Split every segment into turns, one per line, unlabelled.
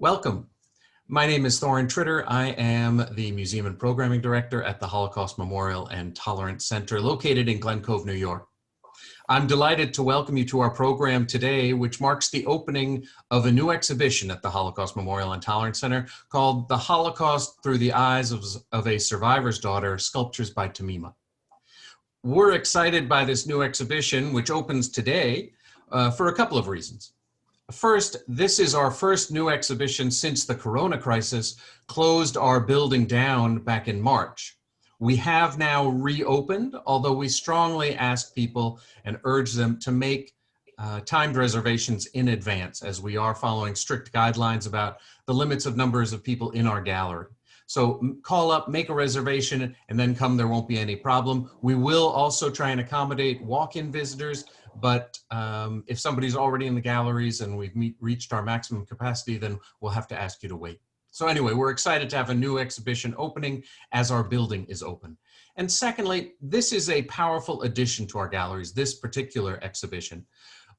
Welcome. My name is Thorin Tritter. I am the Museum and Programming Director at the Holocaust Memorial and Tolerance Center located in Glen Cove, New York. I'm delighted to welcome you to our program today, which marks the opening of a new exhibition at the Holocaust Memorial and Tolerance Center called The Holocaust Through the Eyes of a Survivor's Daughter, Sculptures by Tmima. We're excited by this new exhibition, which opens today, for a couple of reasons. First, this is our first new exhibition since the Corona crisis closed our building down back in March. We have now reopened, although we strongly ask people and urge them to make timed reservations in advance, as we are following strict guidelines about the limits of numbers of people in our gallery. So call up, make a reservation, and then come. There won't be any problem. We will also try and accommodate walk-in visitors, but if somebody's already in the galleries and we've reached our maximum capacity, then we'll have to ask you to wait. So anyway, we're excited to have a new exhibition opening as our building is open. And secondly, this is a powerful addition to our galleries, this particular exhibition.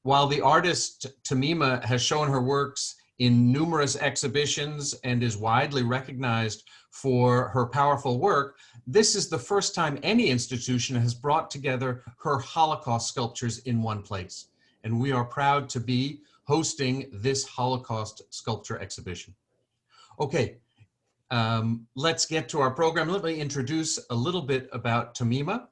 While the artist Tmima has shown her works in numerous exhibitions and is widely recognized for her powerful work, this is the first time any institution has brought together her Holocaust sculptures in one place. And we are proud to be hosting this Holocaust sculpture exhibition. Okay, let's get to our program. Let me introduce a little bit about Tmima.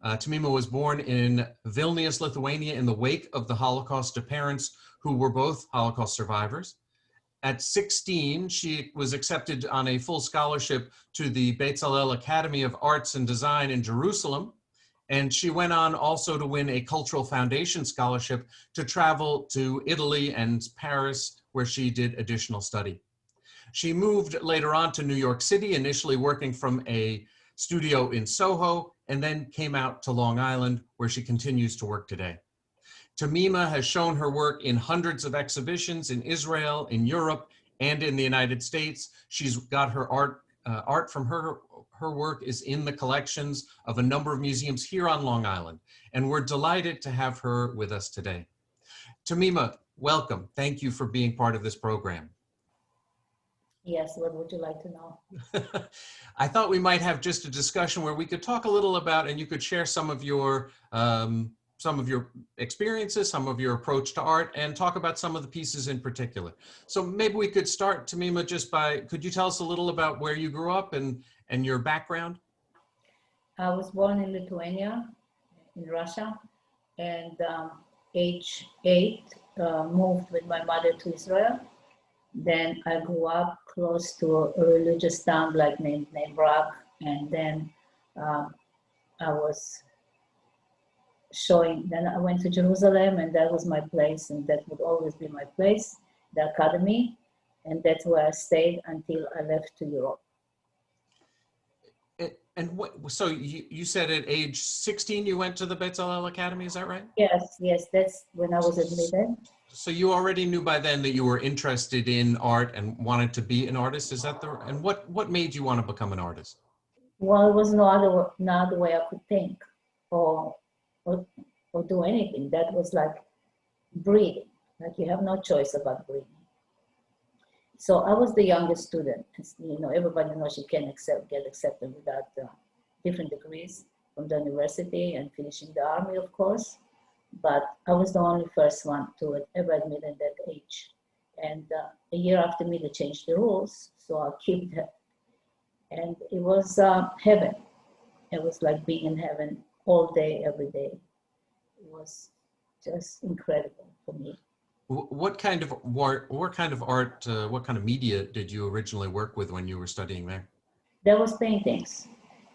Tmima was born in Vilnius, Lithuania, in the wake of the Holocaust to parents who were both Holocaust survivors. At 16, she was accepted on a full scholarship to the Bezalel Academy of Arts and Design in Jerusalem. And she went on also to win a Cultural Foundation scholarship to travel to Italy and Paris, where she did additional study. She moved later on to New York City, initially working from a studio in Soho, and then came out to Long Island, where she continues to work today. Tmima has shown her work in hundreds of exhibitions in Israel, in Europe, and in the United States. She's got her art from her work is in the collections of a number of museums here on Long Island, and we're delighted to have her with us today. Tmima, welcome. Thank you for being part of this program.
Yes, what would you like to know?
I thought we might have just a discussion where we could talk a little about, and you could share some of your experiences, some of your approach to art, and talk about some of the pieces in particular. So maybe we could start, Tmima, just by, could you tell us a little about where you grew up and your background?
I was born in Lithuania, in Russia, and age 8, moved with my mother to Israel. Then I grew up close to a religious town like named Brak, and then I went to Jerusalem, and that was my place, and that would always be my place, the academy, and that's where I stayed until I left to Europe.
And so you said at age 16 you went to the Bezalel Academy, is that right?
Yes, that's when I was admitted.
So you already knew by then that you were interested in art and wanted to be an artist, is that and what made you want to become an artist?
Well, it was no other way I could think or do anything. That was like breathing, like you have no choice about breathing. So I was the youngest student. You know, everybody knows you can get accepted without different degrees from the university and finishing the army, of course. But I was the only first one to ever admit at that age. And a year after me, they changed the rules, so I'll keep that. And it was heaven. It was like being in heaven all day, every day. It was just incredible for me.
What kind of art, what kind of media did you originally work with when you were studying there?
There was paintings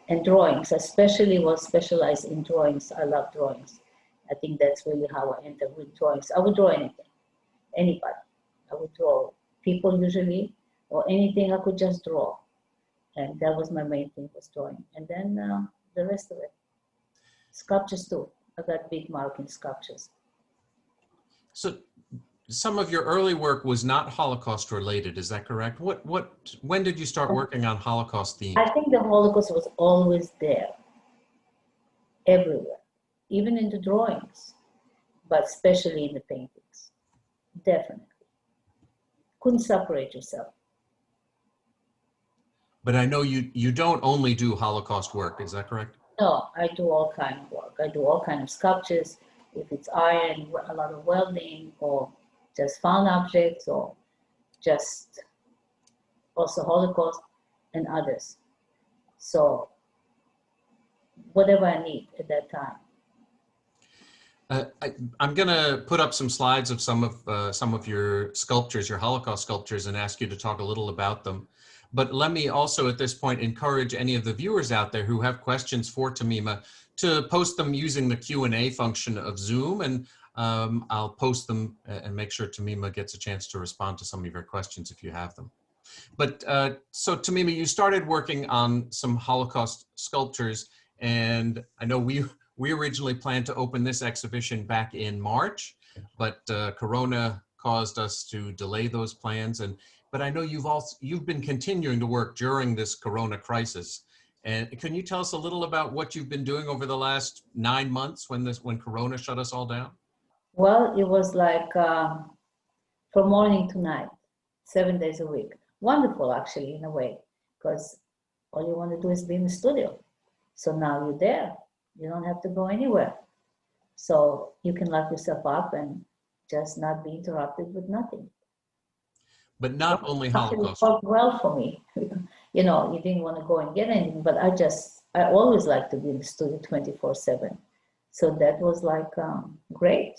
and drawings. Especially was specialized in drawings. I love drawings. I think that's really how I entered with drawings. I would draw anything, anybody. I would draw people usually, or anything I could just draw. And that was my main thing, was drawing. And then the rest of it. Sculptures too. I got big mark in sculptures.
So some of your early work was not Holocaust related, is that correct? When did you start working on Holocaust themes?
I think the Holocaust was always there, everywhere, even in the drawings, but especially in the paintings, definitely. couldn't separate yourself.
But I know you don't only do Holocaust work, is that correct?
No, I do all kind of work. I do all kind of sculptures. If it's iron, a lot of welding, or just found objects, or just also Holocaust and others. So whatever I need at that time.
I'm going to put up some slides of some of your sculptures, your Holocaust sculptures, and ask you to talk a little about them. But let me also at this point encourage any of the viewers out there who have questions for Tmima to post them using the Q&A function of Zoom, and I'll post them and make sure Tmima gets a chance to respond to some of your questions if you have them. But so Tmima, you started working on some Holocaust sculptures, and I know we originally planned to open this exhibition back in March, but Corona caused us to delay those plans. But I know you've been continuing to work during this Corona crisis. And can you tell us a little about what you've been doing over the last 9 months when Corona shut us all down?
Well, it was like from morning to night, 7 days a week. Wonderful, actually, in a way, because all you want to do is be in the studio. So now you're there. You don't have to go anywhere. So you can lock yourself up and just not be interrupted with nothing.
But not only Holocaust.
It worked well for me. You know, you didn't want to go and get anything, but I always like to be in the studio 24/7. So that was like great.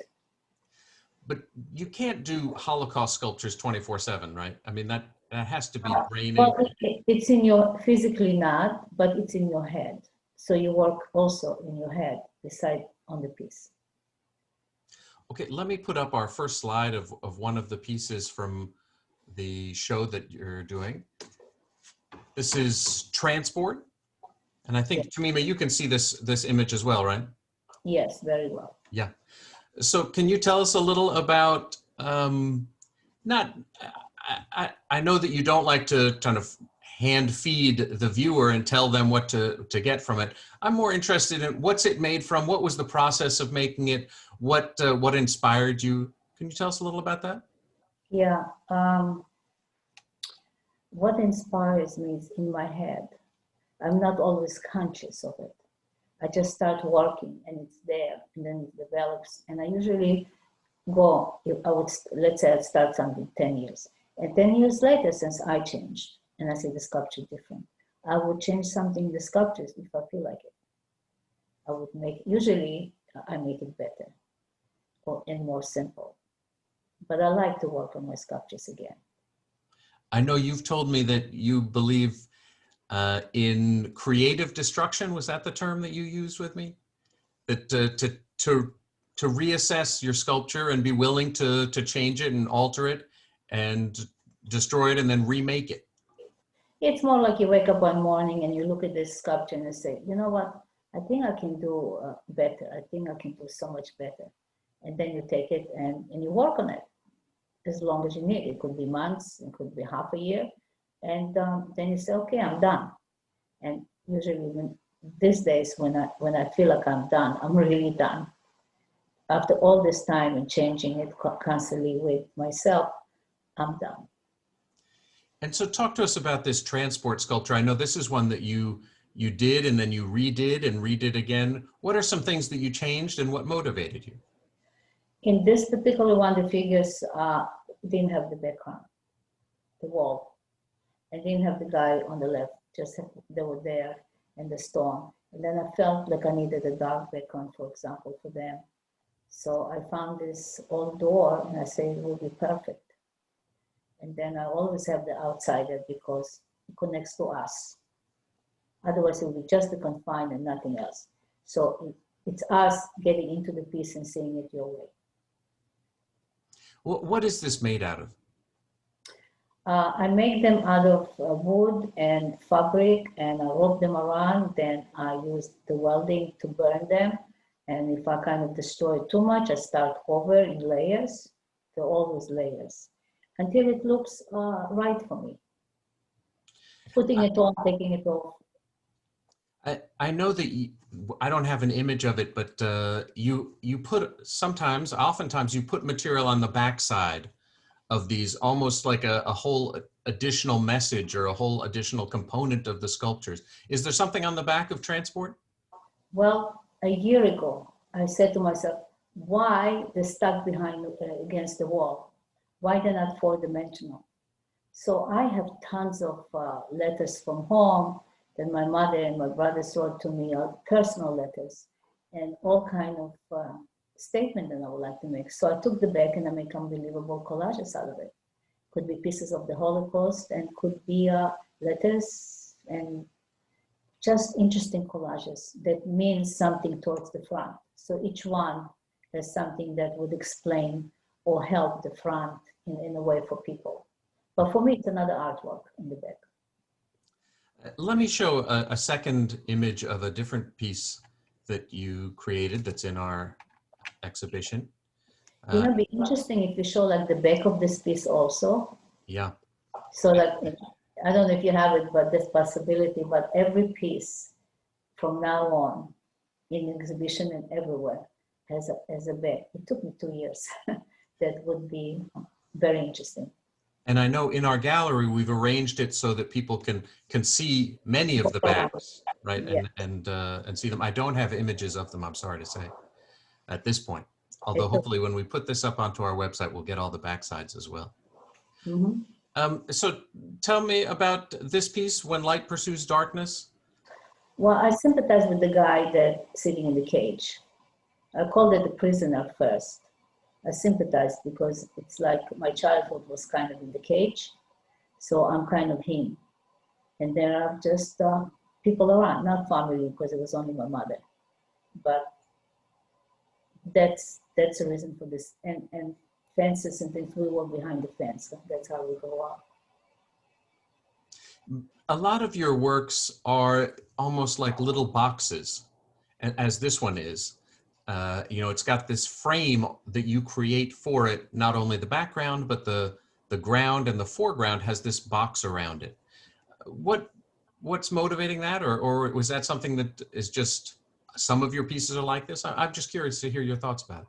But you can't do Holocaust sculptures 24/7, right? I mean, that has to be draining.
Well, it's in your, physically not, but it's in your head. So you work also in your head beside on the piece.
Okay, let me put up our first slide of one of the pieces from the show that you're doing. This is Transport. And I think, yes. Tmima, you can see this image as well, right?
Yes, very well.
Yeah. So can you tell us a little about, I know that you don't like to kind of hand feed the viewer and tell them what to get from it. I'm more interested in what's it made from, what was the process of making it, what inspired you? Can you tell us a little about that?
Yeah, what inspires me is in my head. I'm not always conscious of it. I just start working and it's there, and then it develops. And I usually go, let's say I start something 10 years. And 10 years later, since I changed, and I see the sculpture different, I would change something in the sculptures if I feel like it. I would usually I make it better and more simple. But I like to work on my sculptures again.
I know you've told me that you believe in creative destruction. Was that the term that you used with me? That to reassess your sculpture and be willing to change it and alter it and destroy it and then remake it.
It's more like you wake up one morning and you look at this sculpture and you say, you know what, I think I can do better. I think I can do so much better. And then you take it and you work on it as long as you need. It could be months, it could be half a year. And then you say, okay, I'm done. And usually these days when I feel like I'm done, I'm really done. After all this time and changing it constantly with myself, I'm done.
And so talk to us about this Transport sculpture. I know this is one that you did and then you redid and redid again. What are some things that you changed and what motivated you?
In this particular one, the figures didn't have the background, the wall. I didn't have the guy on the left, just they were there and the storm. And then I felt like I needed a dark background, for example, for them. So I found this old door and I said it will be perfect. And then I always have the outsider because it connects to us. Otherwise it will be just the confined and nothing else. So it's us getting into the piece and seeing it your way.
What is this made out of?
I make them out of wood and fabric, and I rope them around. Then I use the welding to burn them. And if I kind of destroy it too much, I start over in layers. They're always layers until it looks right for me. Putting it on, taking it off.
I know that I don't have an image of it, but you put oftentimes you put material on the backside of these, almost like a whole additional message or a whole additional component of the sculptures. Is there something on the back of Transport?
Well, a year ago, I said to myself, why they're stuck behind against the wall? Why they're not four-dimensional? So I have tons of letters from home that my mother and my brothers wrote to me, personal letters, and all kind of statement that I would like to make. So I took the back and I make unbelievable collages out of it. Could be pieces of the Holocaust and could be letters and just interesting collages that means something towards the front. So each one has something that would explain or help the front in a way for people. But for me, it's another artwork in the back.
Let me show a second image of a different piece that you created that's in our exhibition.
You know, it'd be interesting if you show like the back of this piece also.
Yeah.
So like, I don't know if you have it, but there's possibility, but every piece from now on in exhibition and everywhere has a back. It took me 2 years. That would be very interesting.
And I know in our gallery, we've arranged it so that people can see many of the backs, right?
Yeah.
And see them. I don't have images of them, I'm sorry to say, at this point. Although hopefully when we put this up onto our website, we'll get all the backsides as well.
Mm-hmm.
So tell me about this piece, When Light Pursues Darkness.
Well, I sympathize with the guy that's sitting in the cage. I called it the prisoner first. I sympathize because it's like my childhood was kind of in the cage. So I'm kind of him. And there are just people around, not family, because it was only my mother. But that's the reason for this. And fences and things, we were behind the fence. That's how we go out.
A lot of your works are almost like little boxes, as this one is. You know, it's got this frame that you create for it, not only the background, but the ground and the foreground has this box around it. What's motivating that? Or was that something that is just, some of your pieces are like this? I'm just curious to hear your thoughts about it.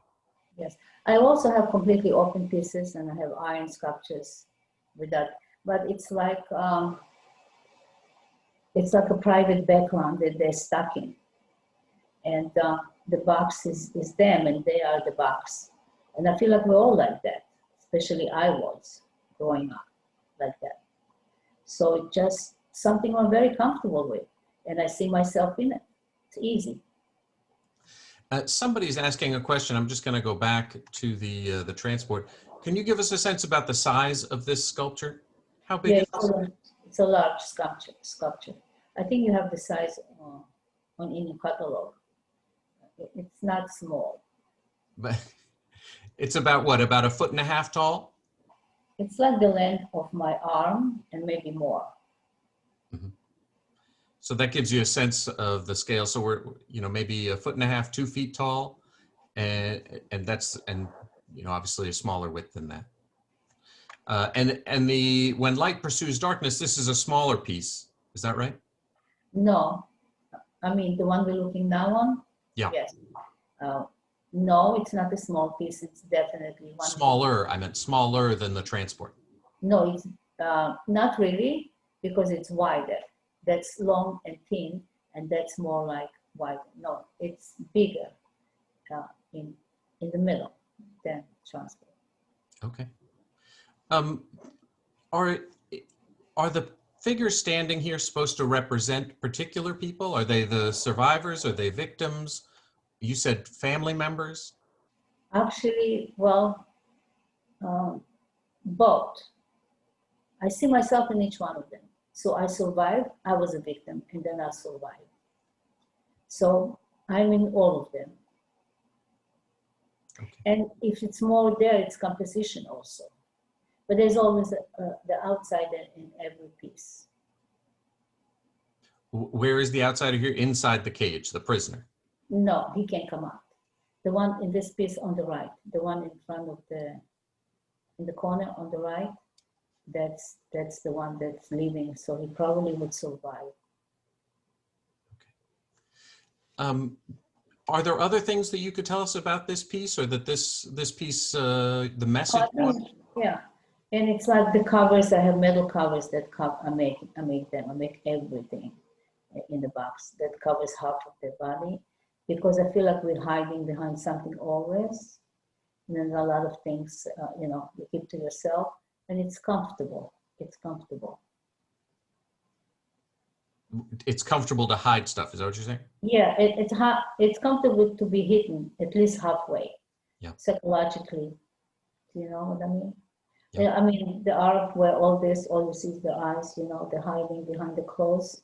Yes, I also have completely open pieces and I have iron sculptures with that, but it's like a private background that they're stuck in. And the box is them and they are the box. And I feel like we're all like that, especially I was growing up like that. So it's just something I'm very comfortable with and I see myself in it. It's easy.
Somebody's asking a question. I'm just going to go back to the Transport. Can you give us a sense about the size of this sculpture? How big is it?
It's a large sculpture. I think you have the size in your catalog. It's not small.
But it's about what? About 1.5 feet tall?
It's like the length of my arm and maybe more.
Mm-hmm. So that gives you a sense of the scale. So we're, you know, maybe 1.5 feet, 2 feet tall, and that's, and you know, obviously a smaller width than that. And the When Light Pursues Darkness, this is a smaller piece. Is that right?
No, I mean the one we're looking now on.
Yeah.
Yes. No, it's not a small piece. It's definitely one.
Smaller. I meant smaller than the Transport.
No, it's not really because it's wider. That's long and thin, and that's more like wide. No, it's bigger in the middle than Transport.
Okay. Are the figures standing here supposed to represent particular people? Are they the survivors? Are they victims? You said family members?
Actually, well, both. I see myself in each one of them. So I survived, I was a victim, and then I survived. So I'm in all of them.
Okay.
And if it's more there, it's composition also. But there's always the outsider in every piece.
Where is the outsider here? Inside the cage, the prisoner?
No, he can't come out. The one in this piece on the right, the one in front of in the corner on the right, that's the one that's leaving, so he probably would survive.
Okay. Are there other things that you could tell us about this piece, or that this piece, the message?
Yeah, And it's like the covers, I have metal covers that I make them, I make everything in the box that covers half of their body, because I feel like we're hiding behind something always. And then a lot of things, you know, you keep to yourself, and it's comfortable. It's comfortable.
It's comfortable to hide stuff. Is that what you're saying?
Yeah, it's comfortable to be hidden at least halfway.
Yeah.
Psychologically, do you know what I mean?
Yeah.
I mean, the art where all you see is the eyes, you know, they're hiding behind the clothes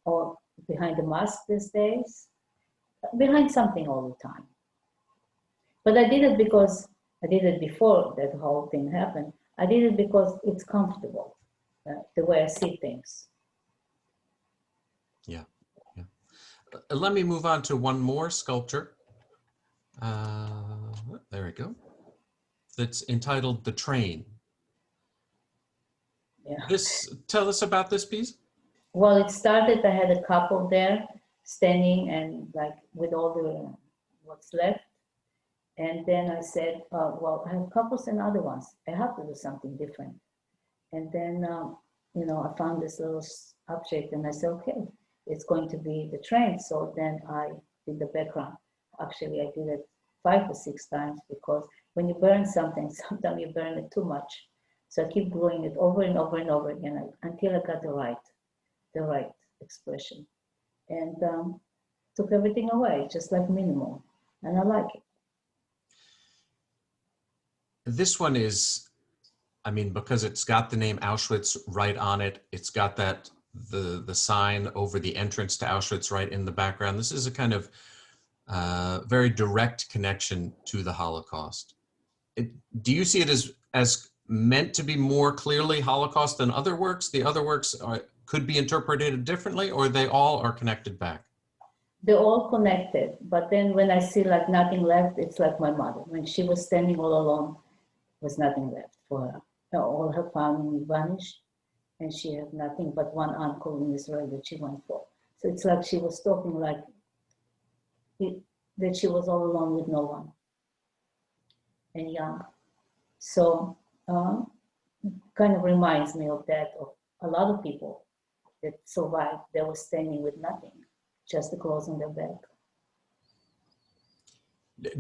or behind the mask these days, behind something all the time. But I did it because I did it before that whole thing happened. I did it because it's comfortable, the way I see things.
Yeah. Yeah. Let me move on to one more sculpture. There we go. That's entitled The Train.
Yeah.
Tell us about this piece.
Well, it started, I had a couple there standing and like with all the what's left. And then I said, well, I have couples and other ones. I have to do something different. And then, you know, I found this little object and I said, okay, it's going to be the train. So then I did the background. Actually, I did it 5 or 6 times, because when you burn something, sometimes you burn it too much. So I keep gluing it over and over and over again until I got the right expression. And took everything away, just like minimal. And I like it.
This one is, I mean, because it's got the name Auschwitz right on it. It's got that the sign over the entrance to Auschwitz right in the background. This is a kind of very direct connection to the Holocaust. Do you see it as meant to be more clearly Holocaust than other works? The other works could be interpreted differently, or they all are connected back?
They're all connected, but then when I see like nothing left, it's like my mother. When she was standing all alone, was nothing left for her. All her family vanished, and she had nothing but one uncle in Israel that she went for. So it's like she was talking like that she was all alone with no one, and young. So kind of reminds me of that, of a lot of people that survived. They were standing with nothing, just the clothes on their back.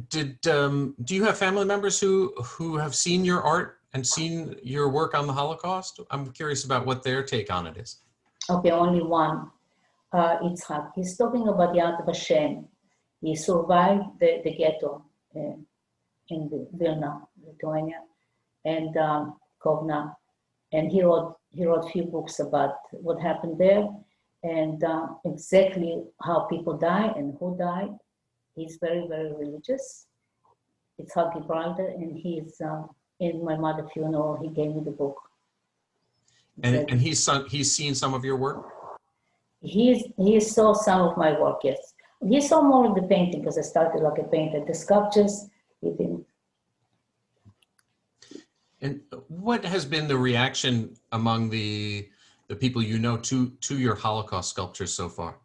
Do you have family members who have seen your art and seen your work on the Holocaust? I'm curious about what their take on it is.
Okay, only one. Itzhak. He's talking about Yad Vashem. He survived the ghetto in Vilna, Lithuania, and Kovna, and he wrote a few books about what happened there, and exactly how people die and who died. He's very, very religious. It's Hagi brother, and he's in my mother's funeral. He gave me the book.
And he's seen some of your work?
He saw some of my work, yes. He saw more of the painting because I started like a painter. The sculptures, he didn't.
And what has been the reaction among the people you know to your Holocaust sculptures so far?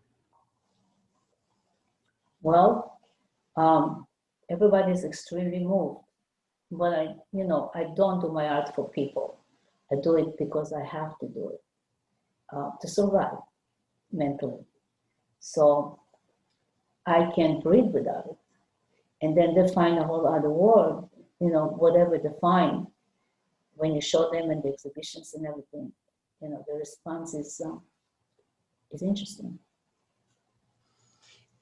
Well, everybody's extremely moved, but I don't do my art for people. I do it because I have to do it to survive mentally. So I can't breathe without it. And then they find a whole other world, whatever they find when you show them in the exhibitions and everything. The response is interesting.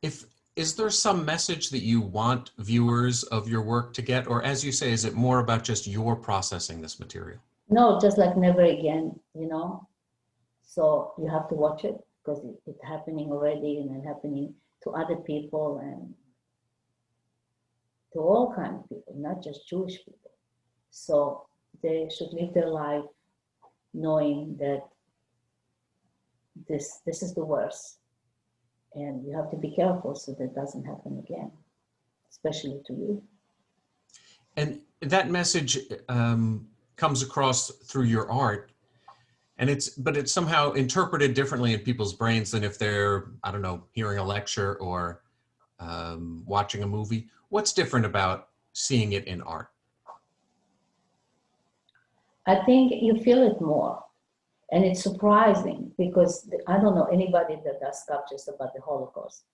Is there some message that you want viewers of your work to get? Or as you say, is it more about just your processing this material?
No, just like never again, So you have to watch it because it's happening already and happening to other people and to all kinds of people, not just Jewish people. So they should live their life knowing that this is the worst. And you have to be careful so that doesn't happen again, especially to you.
And that message comes across through your art, and it's somehow interpreted differently in people's brains than if they're, I don't know, hearing a lecture or watching a movie. What's different about seeing it in art?
I think you feel it more. And it's surprising because I don't know anybody that does sculptures about the Holocaust.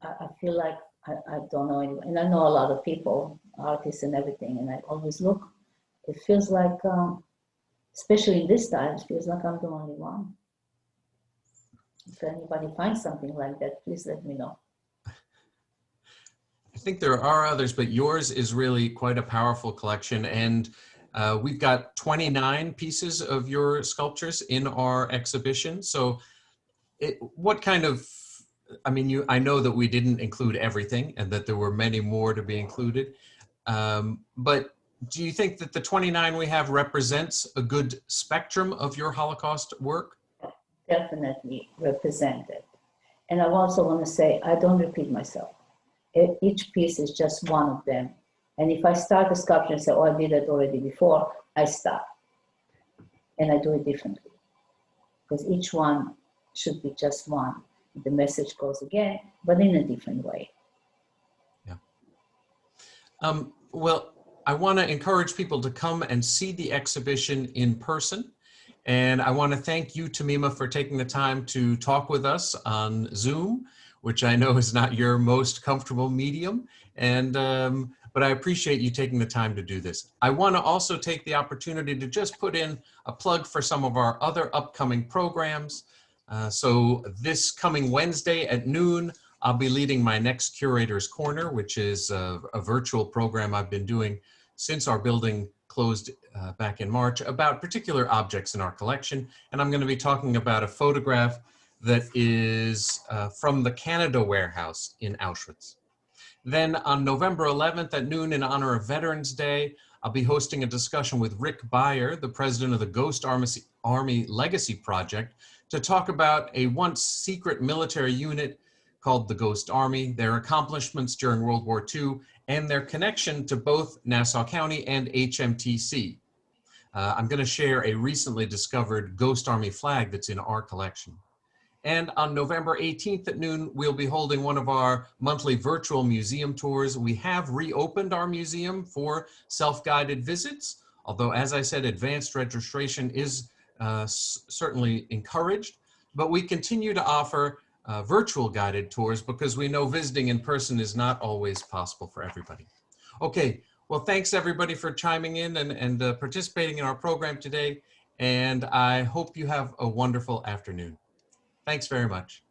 I feel like I don't know anyone. And I know a lot of people, artists and everything, and I always look. It feels like, especially in this time, it feels like I'm the only one. If anybody finds something like that, please let me know.
I think there are others, but yours is really quite a powerful collection. And we've got 29 pieces of your sculptures in our exhibition. So what kind of, I mean, I know that we didn't include everything and that there were many more to be included. But do you think that the 29 we have represents a good spectrum of your Holocaust work?
Definitely represented. And I also want to say, I don't repeat myself. Each piece is just one of them. And if I start a sculpture and say, oh, I did it already before, I stop. And I do it differently. Because each one should be just one. The message goes again, but in a different way.
Yeah. Well, I want to encourage people to come and see the exhibition in person. And I want to thank you, Tmima, for taking the time to talk with us on Zoom, which I know is not your most comfortable medium. And but I appreciate you taking the time to do this. I want to also take the opportunity to just put in a plug for some of our other upcoming programs. So this coming Wednesday at noon, I'll be leading my next Curator's Corner, which is a virtual program I've been doing since our building closed back in March about particular objects in our collection. And I'm going to be talking about a photograph that is from the Canada Warehouse in Auschwitz. Then on November 11th at noon, in honor of Veterans Day, I'll be hosting a discussion with Rick Beyer, the president of the Ghost Army Legacy Project, to talk about a once secret military unit called the Ghost Army, their accomplishments during World War II, and their connection to both Nassau County and HMTC. I'm going to share a recently discovered Ghost Army flag that's in our collection. And on November 18th at noon, we'll be holding one of our monthly virtual museum tours. We have reopened our museum for self-guided visits, although, as I said, advanced registration is certainly encouraged, but we continue to offer virtual guided tours because we know visiting in person is not always possible for everybody. Okay, well, thanks everybody for chiming in and participating in our program today, and I hope you have a wonderful afternoon. Thanks very much.